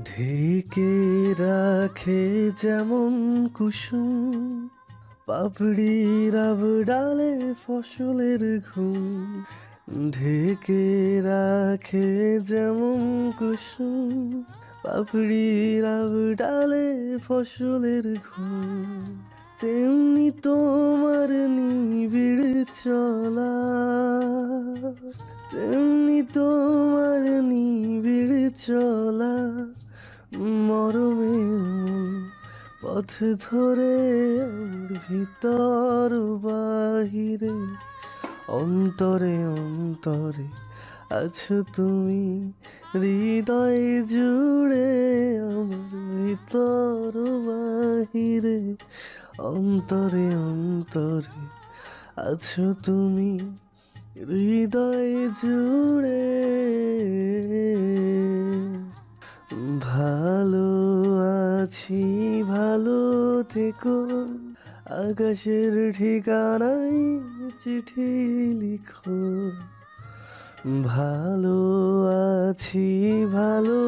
ঢেকে রাখে যেমন কুসুম পাপড়ির ডালে ফসলের ঘুম। ঢেকে রাখে যেমন কুসুম পাপড়ির ডালে ফসলের ঘুম, তেমনি তোমার নিবিড় চলা, তেমনি তোমার নিবিড় চলা মরমে পথ ধরে আমার ভিতর বাহিরে অন্তরে অন্তরে আছো তুমি, হৃদয় জুড়ে আমার ভিতর বাহিরে অন্তরে অন্তরে আছো তুমি, হৃদয় জুড়ে। ভালো আছি ভালো থেকো, আকাশের ঠিকানায় চিঠি লিখো। ভালো আছি ভালো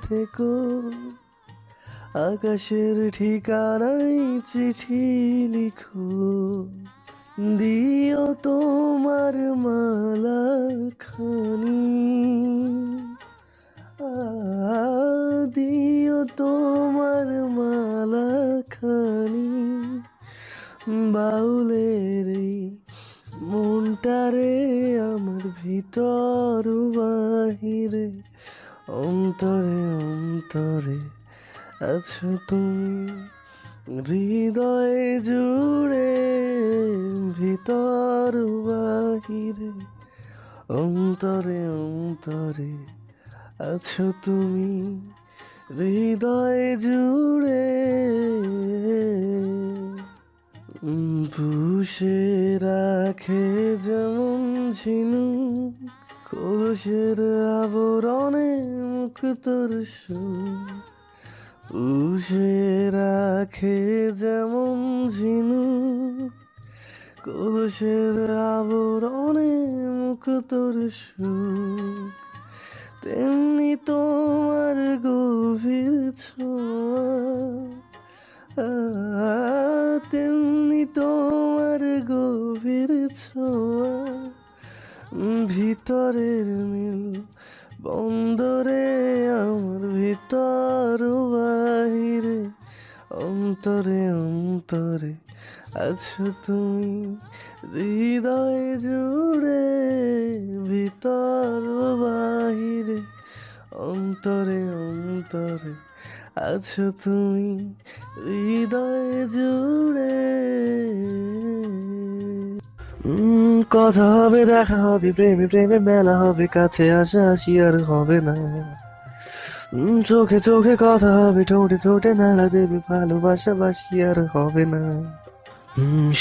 থেকো, আকাশের ঠিকানায় চিঠি লিখো। দিও তোমার মালা খানি, দিও তোমার মালা খানি বাউলের এই মনটারে আমার ভিতর বাহিরে অন্তরে অন্তরে আছো তুমি, হৃদয় জুড়ে ভিতর বাহিরে অন্তরে অন্তরে আছো তুমি, হৃদয় জুড়ে। পুষে রাখে যেমন ঝিনুক কলসের আবরণে মুখ তোর সুখ, পুষে রাখে যেমন ঝিনুক কলসের আবরণে মুখ তোর সুখ, তেমনি তোমার গভীর ছোঁয়া, তেমনি তোমার গভীর ছোঁয়া ভিতরের নীল বন্দরে আমার ভিতর বাহিরে অন্তরে অন্তরে আছো তুমি, হৃদয় জুড়ে ভিতর বাহিরে অন্তরে অন্তরে আছো তুমি, হৃদয় জুড়ে। কথা হবে দেখা হবে প্রেমে প্রেমে মেলা হবে, কাছে আসা আসি আর হবে না। চোখে চোখে কথা হবে ঠোঁটে ঠোঁটে নাড়া দেবে, ভালোবাসা বাসি আর হবে না।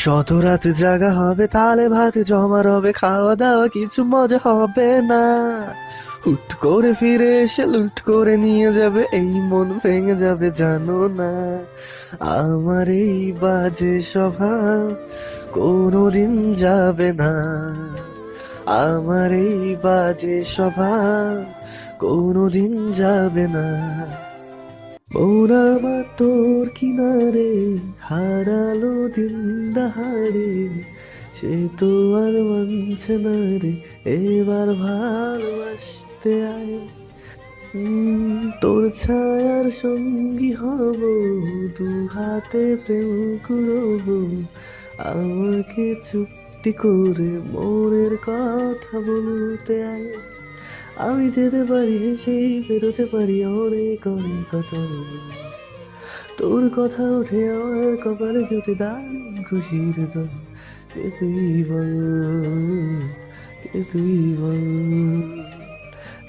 শত রাত জাগা হবে তালে ভাত জমা রবে, খাওয়া দাওয়া কিছু মজা হবে না। হুট করে ফিরে এসে লুট করে নিয়ে যাবে, এই মন ভেঙে যাবে জানো না। আমার এই বাজে স্বভাব কোনোদিন যাবে না, আমার এই বাজে স্বভাব কোনোদিন যাবে না। মন আমার তোর কিনারে হারালো দিন দাহাড়ে, সে তো আর মানছে না রে এবার ভালোবাসতে আয়। তোর ছায়ার সঙ্গী হব, দু হাতে প্রেম কুড়বো, আমাকে চুপটি করে মনের কথা বলতে আয়। আমি যেতে পারি হেসেই বেরোতে পারি অনেক অনেক কথা, তোর কথা উঠে আমার কপালে জুটে দারুণ খুশির দল। কে তুই বল, কে তুই বল,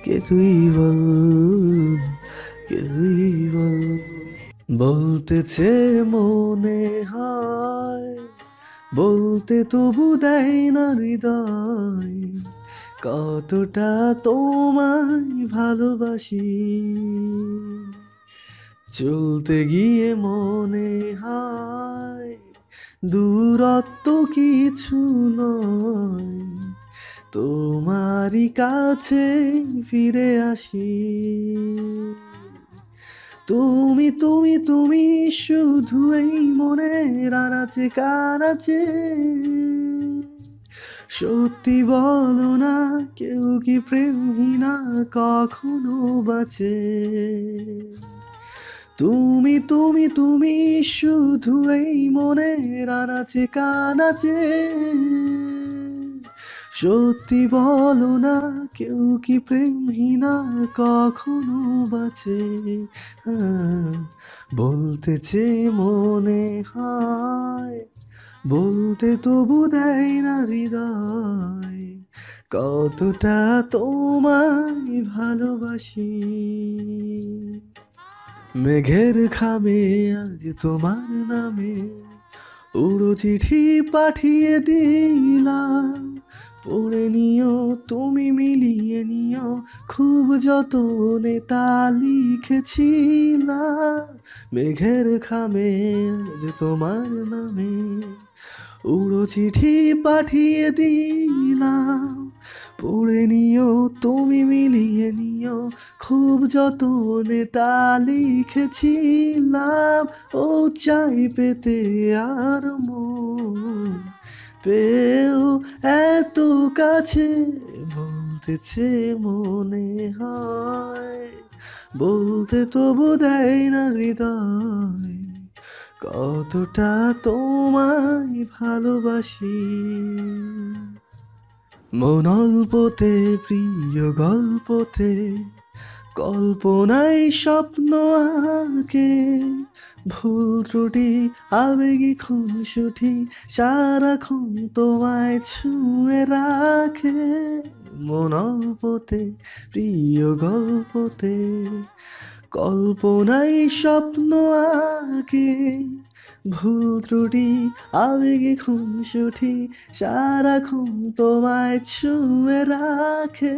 কে তুই বল, কে তুই বল। বলতেছে মনে হয়, বলতে তবু দেয় না হৃদয়, কতটা তোমায় ভালোবাসি। চলতে গিয়ে মনে হয় দূরত্ব কিছু নয়, তোমারই কাছে ফিরে আসি। তুমি তুমি তুমি শুধু এই মনের আনাচে কানাচে, সত্যি বলো না, কেউ কি প্রেমহীনা কখনো বাঁচে? তুমি তুমি তুমি শুধু এই মনের আনাচে কানাচে, সত্যি বলো না, কেউ কি প্রেমহীনা কখনো বাঁচে? হ্যাঁ, বলতেছে মনে হয়, বলতে তবু দেয় না হৃদয়, কতটা তোমায় ভালোবাসি। মেঘের খামে আজ তোমার নামে উড়ো চিঠি পাঠিয়ে দিলাম, পড়ে নিও তুমি, মিলিয়ে নিও, খুব যতনে তা লিখেছিলাম। মেঘের খামে আজ তোমার নামে উড়ো চিঠি পাঠিয়ে দিলাম, পড়ে নিও তুমি, মিলিয়ে নিও, খুব যতনে তা লিখেছিলাম। ও চাই পেতে আর মন পেও এত কাছে, বলতেছে মনে হয়, বলতে তবু দেয় না হৃদয়, কতটা তোমায় ভালোবাসি। মন অল্পতে প্রিয় গল্পতে, কল্পনায় স্বপ্ন আঁকে, ভুল ত্রুটি আবেগী খুনসুটি সারাক্ষণ তোমায় ছুঁয়ে রাখে। মন অল্পতে প্রিয় গল্পতে, কল্পনায় স্বপ্ন আঁকে, ভুল ত্রুটি আবেগে খুনসুটি সারাক্ষণ তোমায় ছুঁয়ে রাখে।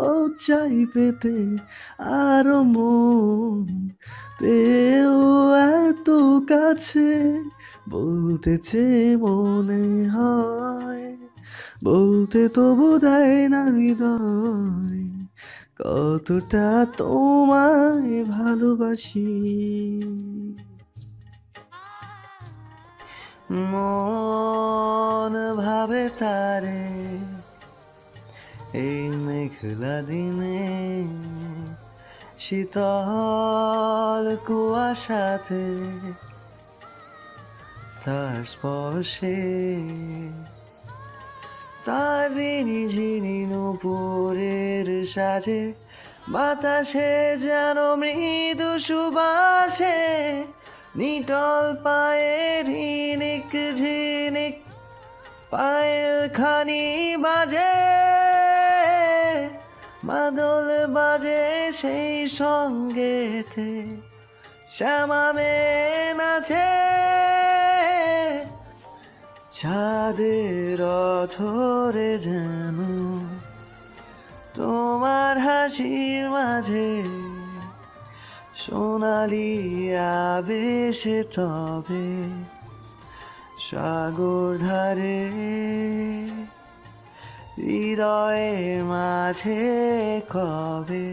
ও চাই পেতে আরো মন পেও এত কাছে, বলতেছে মনে হয়, বলতে তবু দেয় না হৃদয়, কতটা তোমায় ভালোবাসি। মন ভাবে তারে এই মেঘলা দিনে, শীতল কুয়াশাতে তার স্পর্শে, তার ঝিনি নুপুরের সাজে, বাতাসে যেন মৃদু সুবাসে, নিটল পায়ের ঝিনিক ঝিনিক পায়ের খানি বাজে, মাদল বাজে সেই সঙ্গেতে, শ্যামা মেয়ে নাচে, চাঁদের অথরে যেন তোমার হাসির মাঝে, সোনালি আবেশে তবে সাগর ধারে, হৃদয়ের মাঝে কবে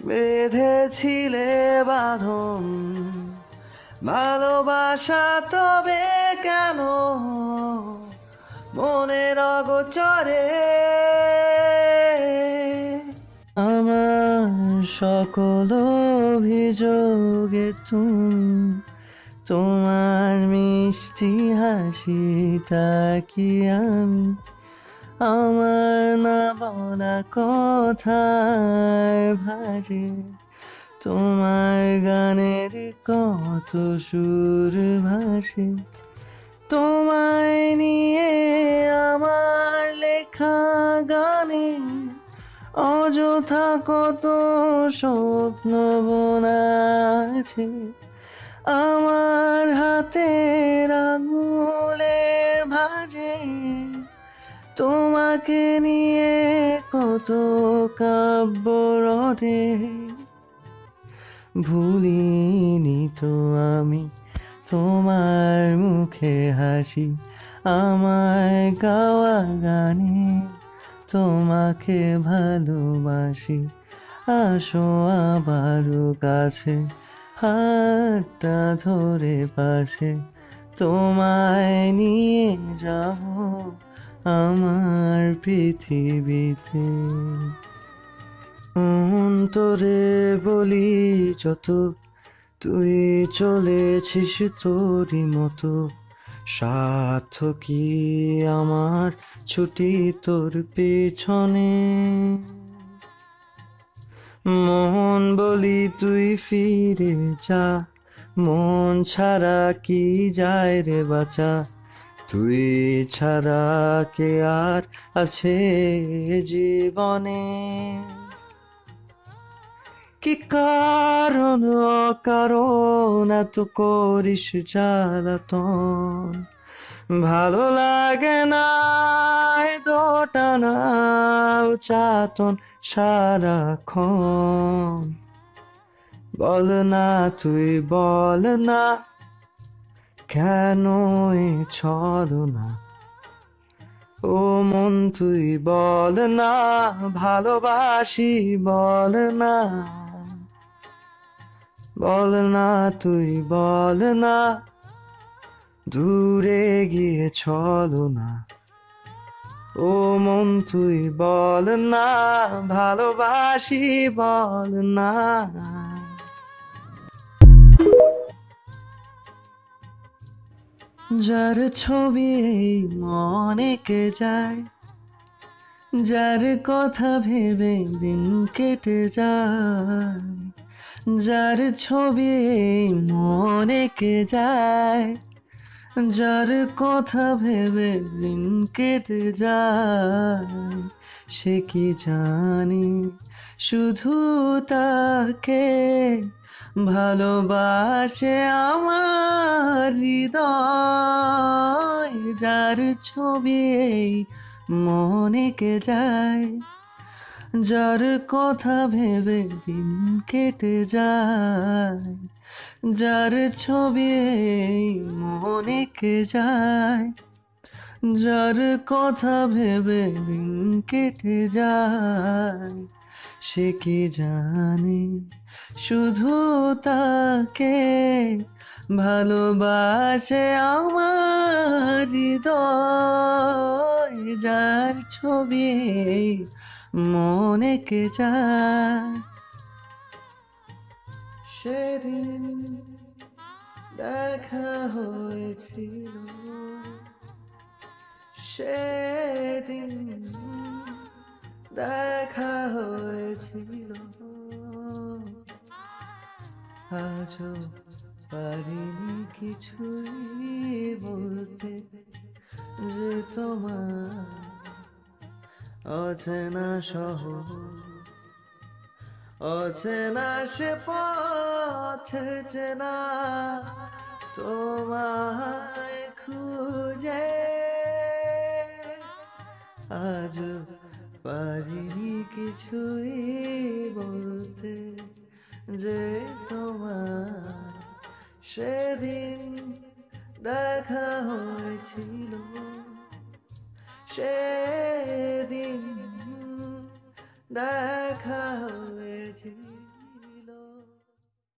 বেঁধেছিলে বাঁধন, ভালোবাসা তবে কেন মনের অগোচরে? আমার সকল অভিযোগে তুমি, তোমার মিষ্টি হাসিটা কি আমি, আমার না বলা কথার ভাজে, তোমার গানের কত সুর ভাসে, তোমায় নিয়ে আমার লেখা গানে অযথা কত স্বপ্ন বোনা আছে, আমার হাতের আঙুলের ভাঁজে তোমাকে নিয়ে কত কাব্য রটে। ভুলিনি তো আমি তোমার মুখে হাসি, আমায় গাওয়া গানে তোমাকে ভালোবাসি, আসো আবারও কাছে, হাতটা ধরে পাশে, তোমায় নিয়ে যাব আমার পৃথিবীতে। অন্তরে বলি যত, তুই চলেছিস তোরই মতো, স্বার্থ কি আমার ছুটি তোর পেছনে। মন বলি তুই ফিরে যা, মন ছাড়া কি যায় রে বাঁচা, তুই ছাড়া কে আর আছে জীবনে। কি কারণ অকারণ এত করিস জ্বালাতন, ভালো লাগে না এ দোটানা চাতন সারাক্ষণ। বল না তুই বল না, কেন এ ছলনা, ও মন তুই বল না, ভালোবাসি বল না। বল না তুই বল না, দূরে গিয়ে ছলো না, ও মন তুই বল না, ভালোবাসি বল না। যার ছবি এই মনে কে যায়, যার কথা ভেবে দিন কেটে যায়, যার ছবি এই মনে কে যায়, যার কথা ভেবে দিন কেটে যায়, সে কি জানি শুধু তাকে ভালোবাসে আমার হৃদয়। যার ছবি এই মনে কে যায়, যার কথা ভেবে দিন কেটে যায়, যার ছবি এই মনে কে যায়, যার কথা ভেবে দিন কেটে যায়, সে কি জানে শুধু তাকে ভালোবাসে আমার হৃদয়। যার ছবি এই মনে কে যায়, সেদিন দেখা হয়েছিল, সেদিন দেখা হয়েছিল, আজও পারিনি কিছুই বলতে, যে তোমার অচেনা শহর, অচেনা সে পথ চেনা, তোমায় খুঁজে আজ পারিনি কিছুই বলতে, যে তোমার সেদিন দেখা হয়েছিল, সেদিন দেখা